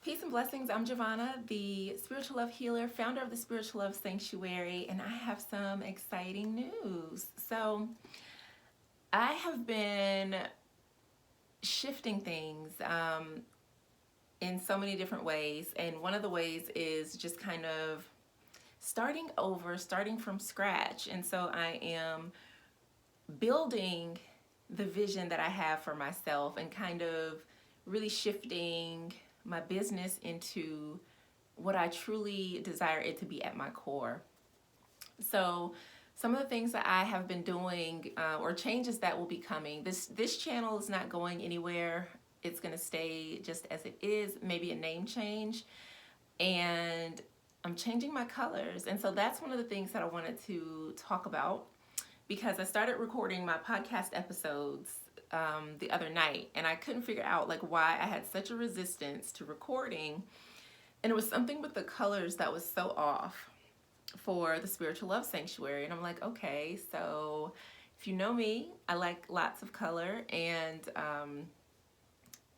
Peace and blessings. I'm Jovhannah, the spiritual love healer, founder of the Spiritual Love Sanctuary, and I have some exciting news. So, I have been shifting things in so many different ways, and one of the ways is just kind of starting over, starting from scratch. And so, I am building the vision that I have for myself and kind of really shifting my business into what I truly desire it to be at my core. So some of the things that I have been doing or changes that will be coming, this channel is not going anywhere. It's going to stay just as it is, maybe a name change. And I'm changing my colors. And so that's one of the things that I wanted to talk about, because I started recording my podcast episodes the other night, and I couldn't figure out like why I had such a resistance to recording. And it was something with the colors that was so off for the Spiritual Love Sanctuary. And I'm like, okay, so if you know me, I like lots of color, and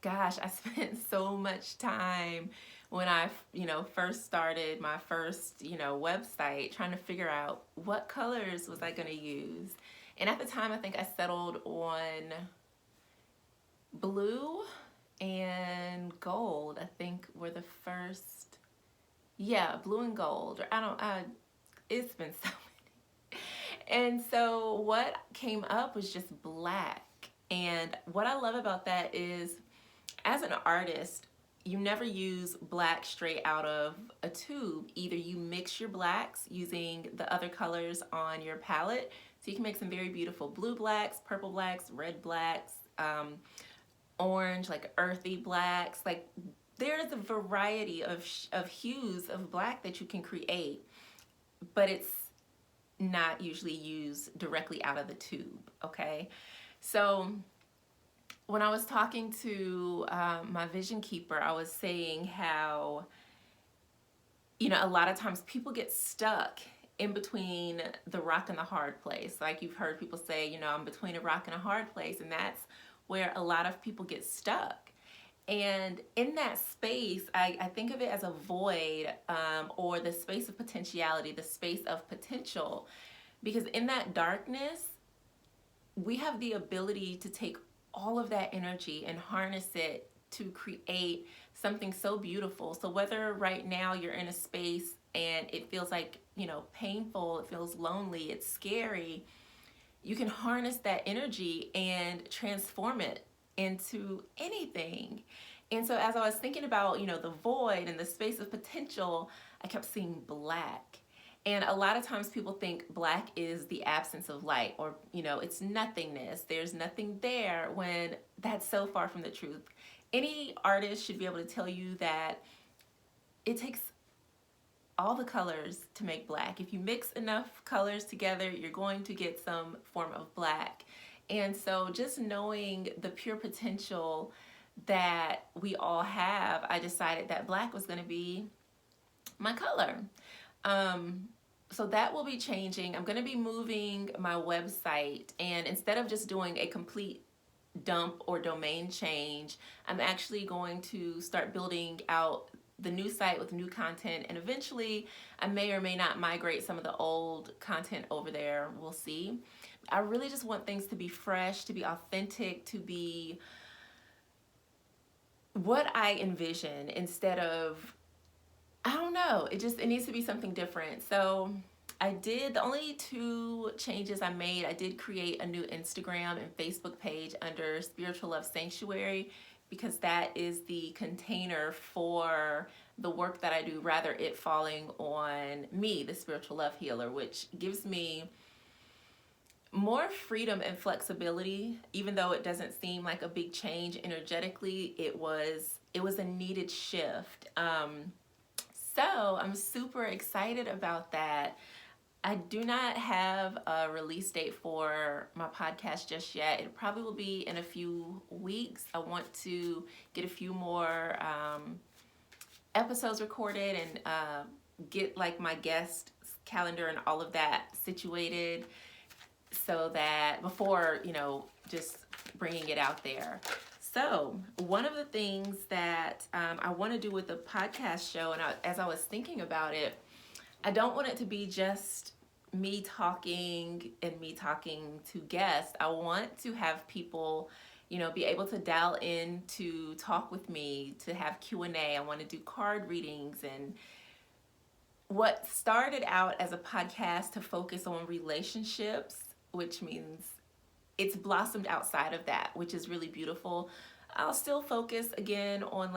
gosh, I spent so much time when I, first started my first, website, trying to figure out what colors was I going to use. And at the time, I think I settled on blue and gold, I think were the first. Yeah, blue and gold. It's been so many. And so what came up was just black. And what I love about that is, as an artist, you never use black straight out of a tube. Either you mix your blacks using the other colors on your palette. So you can make some very beautiful blue blacks, purple blacks, red blacks, orange, like earthy blacks. Like there's a variety of hues of black that you can create, but it's not usually used directly out of the tube, okay? So when I was talking to my vision keeper, I was saying how, a lot of times people get stuck in between the rock and the hard place. Like you've heard people say, I'm between a rock and a hard place, and that's where a lot of people get stuck. And in that space, I think of it as a void, or the space of potentiality, the space of potential. Because in that darkness, we have the ability to take all of that energy and harness it to create something so beautiful. So whether right now you're in a space and it feels like, painful, it feels lonely, it's scary, you can harness that energy and transform it into anything. And so as I was thinking about, the void and the space of potential, I kept seeing black. And a lot of times people think black is the absence of light, or, it's nothingness. There's nothing there, when that's so far from the truth. Any artist should be able to tell you that it takes all the colors to make black. If you mix enough colors together, you're going to get some form of black. And so just knowing the pure potential that we all have, I decided that black was going to be my color. So that will be changing. I'm going to be moving my website, and instead of just doing a complete dump or domain change, I'm actually going to start building out the new site with new content, and eventually I may or may not migrate some of the old content over there. We'll see. I really just want things to be fresh, to be authentic, to be what I envision, instead of, I don't know, it needs to be something different. So the only two changes I made, I did create a new Instagram and Facebook page under Spiritual Love Sanctuary, because that is the container for the work that I do, rather it falling on me, the Spiritual Love Healer, which gives me more freedom and flexibility. Even though it doesn't seem like a big change energetically, it was a needed shift. So I'm super excited about that. I do not have a release date for my podcast just yet. It probably will be in a few weeks. I want to get a few more episodes recorded and get like my guest calendar and all of that situated, so that before, just bringing it out there. So one of the things that I want to do with the podcast show, and as I was thinking about it, I don't want it to be just me talking and me talking to guests. I want to have people, be able to dial in to talk with me, to have Q&A. I want to do card readings, and what started out as a podcast to focus on relationships, which means it's blossomed outside of that, which is really beautiful. I'll still focus again on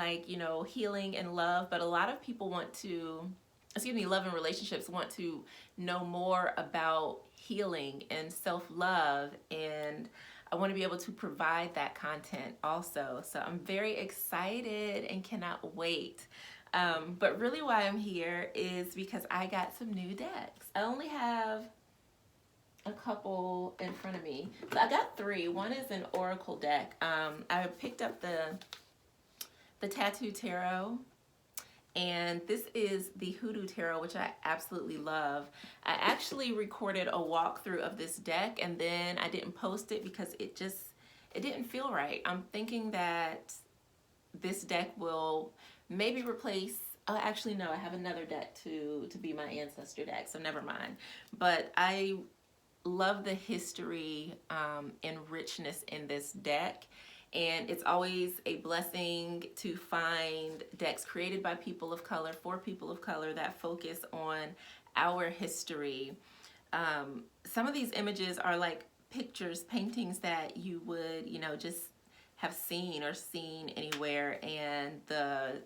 healing and love, but a lot of people love and relationships want to know more about healing and self-love, and I want to be able to provide that content also. So I'm very excited and cannot wait. But really why I'm here is because I got some new decks. I only have a couple in front of me. So I got 3. One is an oracle deck. I picked up the Tattoo Tarot, and this is the Hoodoo Tarot, which I absolutely love. I actually recorded a walkthrough of this deck, and then I didn't post it because it didn't feel right. I'm thinking that this deck will maybe replace, actually no, I have another deck to be my ancestor deck, so never mind. But I love the history and richness in this deck, and it's always a blessing to find decks created by people of color, for people of color, that focus on our history. Some of these images are like pictures, paintings that you would, just have seen anywhere, and the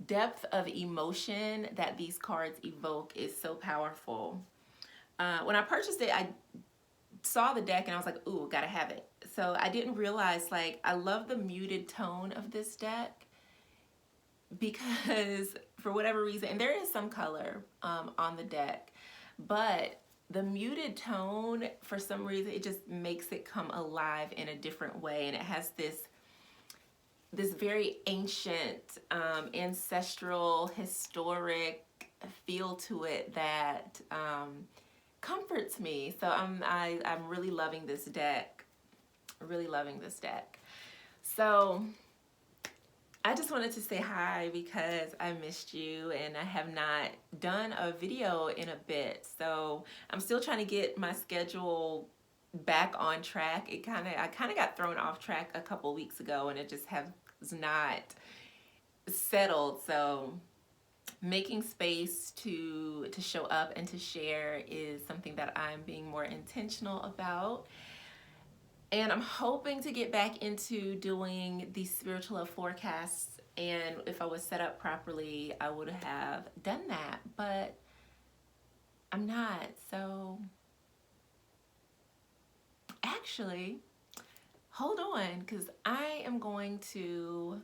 depth of emotion that these cards evoke is so powerful. When I purchased it, I saw the deck and I was like, ooh, gotta have it. So I didn't realize, I love the muted tone of this deck, because for whatever reason, and there is some color on the deck, but the muted tone, for some reason, it just makes it come alive in a different way, and it has this very ancient, ancestral, historic feel to it that comforts me. So I'm really loving this deck. Really loving this deck. So I just wanted to say hi because I missed you, and I have not done a video in a bit. So I'm still trying to get my schedule back on track. I kind of got thrown off track a couple weeks ago, and it just has not settled. So making space to show up and to share is something that I'm being more intentional about. And I'm hoping to get back into doing these spiritual love forecasts, and if I was set up properly, I would have done that, but I'm not. So actually, hold on, because I am going to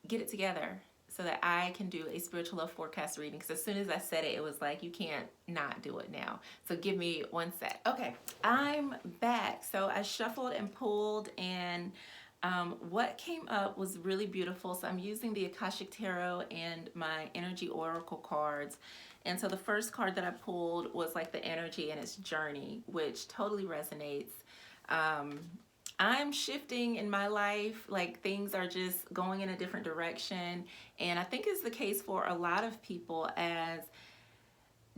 get it together so that I can do a spiritual love forecast reading. Because as soon as I said it, it was like, you can't not do it now. So give me one sec. Okay, I'm back. So I shuffled and pulled, and what came up was really beautiful. So I'm using the Akashic Tarot and my Energy Oracle cards. And so the first card that I pulled was like the energy and its journey, which totally resonates. I'm shifting in my life, like things are just going in a different direction, and I think it's the case for a lot of people, as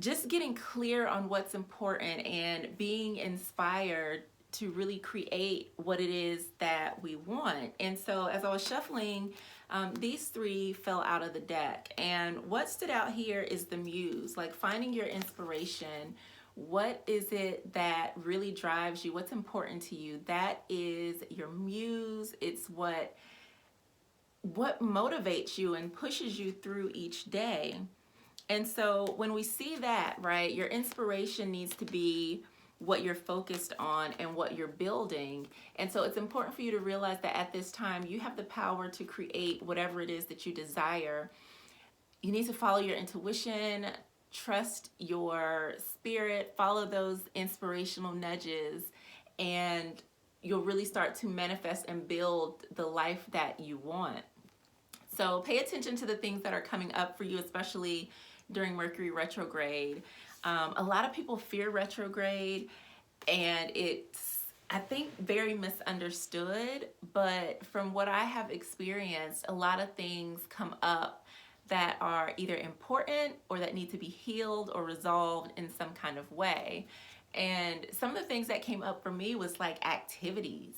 just getting clear on what's important and being inspired to really create what it is that we want. And so as I was shuffling, these 3 fell out of the deck, and what stood out here is the muse, like finding your inspiration. What is it that really drives you? What's important to you? That is your muse. It's what motivates you and pushes you through each day. And so when we see that, right, your inspiration needs to be what you're focused on and what you're building. And so it's important for you to realize that at this time, you have the power to create whatever it is that you desire. You need to follow your intuition, trust your spirit, follow those inspirational nudges, and you'll really start to manifest and build the life that you want. So pay attention to the things that are coming up for you, especially during Mercury retrograde. A lot of people fear retrograde, and it's I think very misunderstood, but from what I have experienced, a lot of things come up that are either important or that need to be healed or resolved in some kind of way. And some of the things that came up for me was like activities.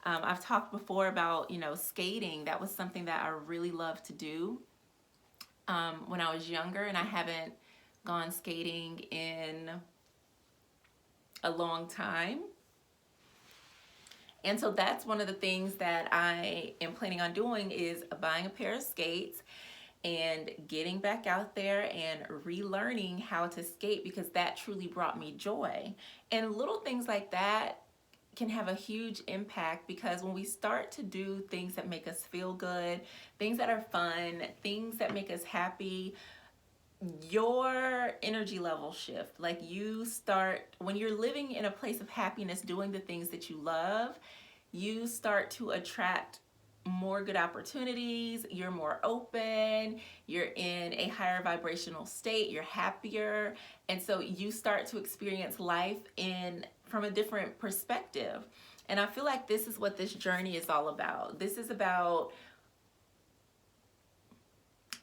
I've talked before about, skating. That was something that I really loved to do when I was younger, and I haven't gone skating in a long time. And so that's one of the things that I am planning on doing, is buying a pair of skates and getting back out there and relearning how to skate, because that truly brought me joy. And little things like that can have a huge impact, because when we start to do things that make us feel good, things that are fun, things that make us happy, your energy level shift. Like, you start, when you're living in a place of happiness, doing the things that you love, you start to attract more good opportunities. You're more open, you're in a higher vibrational state, you're happier, and so you start to experience life from a different perspective. And I feel like this is what this journey is all about. This is about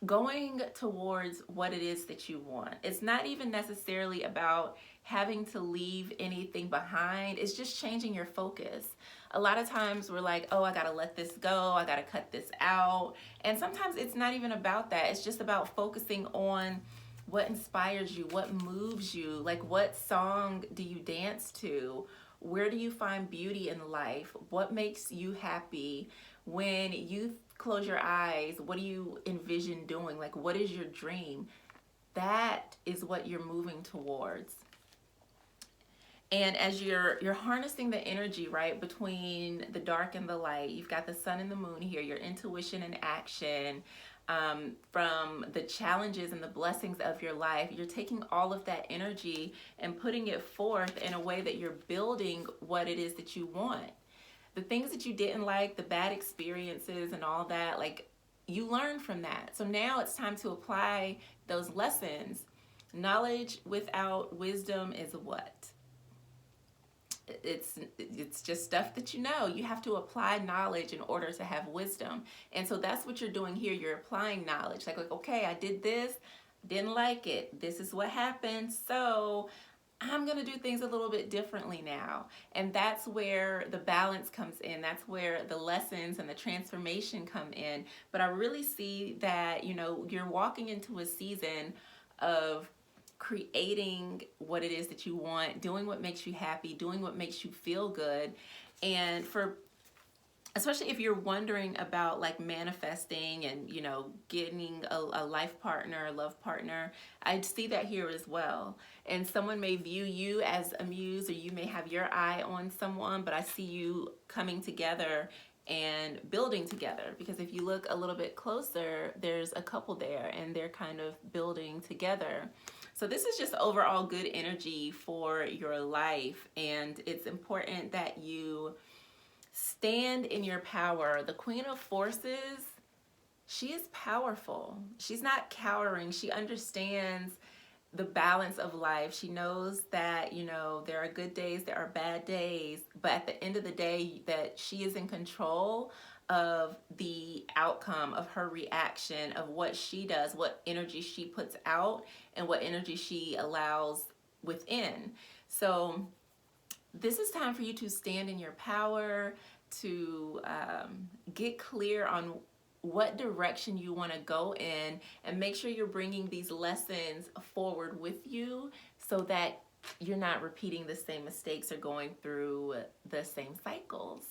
going towards what it is that you want. It's not even necessarily about having to leave anything behind. It's just changing your focus. A lot of times we're like, oh, I gotta let this go, I gotta cut this out. And sometimes it's not even about that. It's just about focusing on what inspires you, what moves you, like what song do you dance to? Where do you find beauty in life? What makes you happy? When you close your eyes, what do you envision doing? Like, what is your dream? That is what you're moving towards. And as you're harnessing the energy, right, between the dark and the light, you've got the sun and the moon here, your intuition and action, from the challenges and the blessings of your life, you're taking all of that energy and putting it forth in a way that you're building what it is that you want. The things that you didn't like, the bad experiences and all that, like, you learn from that. So now it's time to apply those lessons. Knowledge without wisdom is what? It's just stuff that you know. You have to apply knowledge in order to have wisdom. And so that's what you're doing here. You're applying knowledge. Like, okay, I did this, didn't like it. This is what happened. So I'm going to do things a little bit differently now. And that's where the balance comes in. That's where the lessons and the transformation come in. But I really see that, you're walking into a season of creating what it is that you want, doing what makes you happy, doing what makes you feel good. And especially if you're wondering about like manifesting and, getting a life partner, a love partner, I see that here as well. And someone may view you as a muse, or you may have your eye on someone, but I see you coming together and building together, because if you look a little bit closer, there's a couple there and they're kind of building together. So this is just overall good energy for your life, and it's important that you stand in your power. The Queen of Forces, she is powerful. She's not cowering. She understands the balance of life. She knows that, there are good days, there are bad days, but at the end of the day, that she is in control of the outcome of her reaction, of what she does, what energy she puts out, and what energy she allows within. So this is time for you to stand in your power, to get clear on what direction you want to go in, and make sure you're bringing these lessons forward with you so that you're not repeating the same mistakes or going through the same cycles.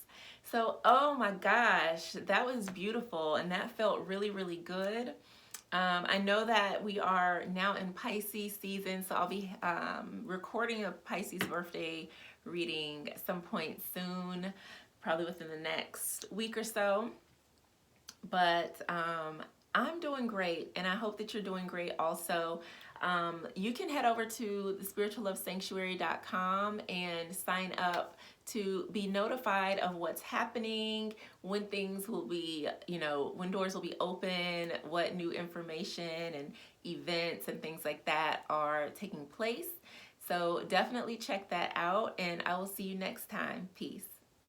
So, oh my gosh, that was beautiful, and that felt really, really good. I know that we are now in Pisces season, so I'll be recording a Pisces birthday reading at some point soon, probably within the next week or so. But I'm doing great, and I hope that you're doing great also. You can head over to spirituallovesanctuary.com and sign up to be notified of what's happening, when things will be, when doors will be open, what new information and events and things like that are taking place. So definitely check that out, and I will see you next time. Peace.